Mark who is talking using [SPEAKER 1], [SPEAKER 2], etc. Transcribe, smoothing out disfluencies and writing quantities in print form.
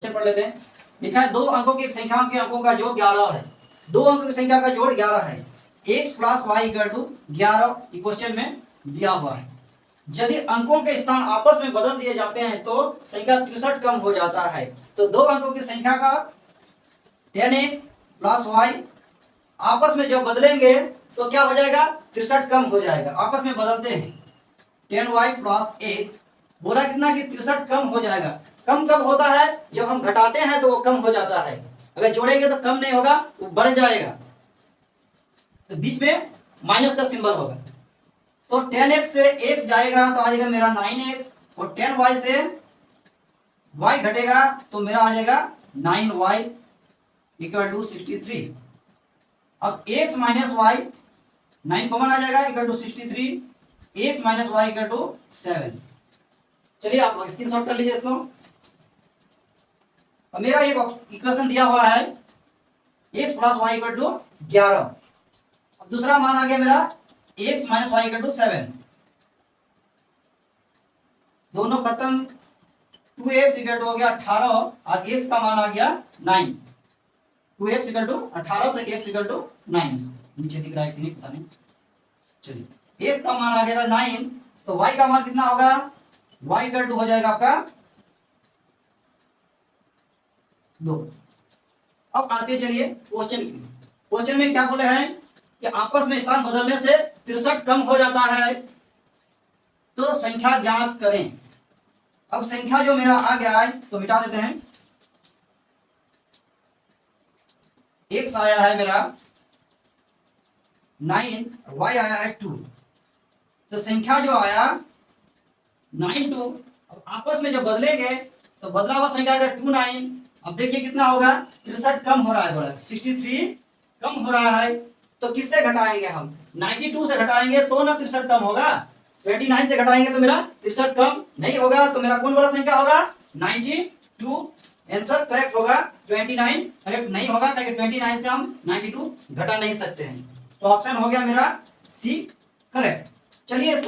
[SPEAKER 1] पढ़ लेते हैं। लिखा है दो अंकों की संख्या के अंकों का जोड़ 11 है। दो अंकों की संख्या का जोड़ 11 है। x plus Y equal to 11 question में दिया हुआ है। यदि अंकों के स्थान आपस में बदल दिए जाते हैं तो संख्या 63 कम हो जाता है। तो दो अंकों की संख्या का 10x प्लस वाई आपस में जब बदलेंगे तो क्या हो जाएगा, 63 कम हो जाएगा। आपस में बदलते हैं 10y प्लस x, बोला कितना कि 63 कम हो जाएगा। कम कब होता है, जब हम घटाते हैं तो वो कम हो जाता है। अगर जोड़ेंगे तो कम नहीं होगा, वो बढ़ जाएगा। तो बीच में माइनस का सिंबल होगा। तो 10x से x जाएगा तो आ जाएगा मेरा 9x, और 10y से y घटेगा तो मेरा आ जाएगा 9y इक्वल टू 63। अब x माइनस वाई 9 कॉमन आ जाएगा equal to 63, x minus Y equal to 7। चलिए आप लोग स्क्रीनशॉट कर लीजिए इसको। अब मेरा एक इक्वेशन दिया हुआ है x plus Y equal to 11। अब दूसरा मान आ गया मेरा x minus Y equal to 7। दोनों खत्म, 2x इक्वल टू हो गया 18 और x का मान आ गया 9। 2x इक्वल टू 18 तो x इक्वल टू 9। नीचे दिख रहा है कि नहीं पता नहीं। चलिए x का मान आ गया 9, तो y का मान कितना होगा, y इक्वल टू हो जाएगा आपका 2। अब आते चलिए क्वेश्चन की। क्वेश्चन में क्या बोले हैं कि आपस में स्थान बदलने से 63 कम हो जाता है, तो संख्या ज्ञात करें। अब संख्या जो मेरा आ गया है तो मिटा देते हैं। x आया है मेरा 9, y आया है 2। तो संख्या जो आया 9 2, अब आपस में जब बदलेंगे तो बदला हुआ संख्या अगर 2 9, अब देखिए कितना होगा, 63 कम हो रहा है, बोला 63 कम हो रहा है। तो किससे घटाएंगे हम, 92 से घटाएंगे तो ना 63 कम होगा। 29 से घटाएंगे तो मेरा 63 कम नहीं होगा। तो मेरा कौन वाला संख्या होगा, 92। आंसर करेक्ट होगा, 29 करेक्ट नहीं होगा, क्योंकि 29 से हम 92 घटा नहीं सकते हैं। तो ऑप्शन हो गया मेरा सी करेक्ट। चलिए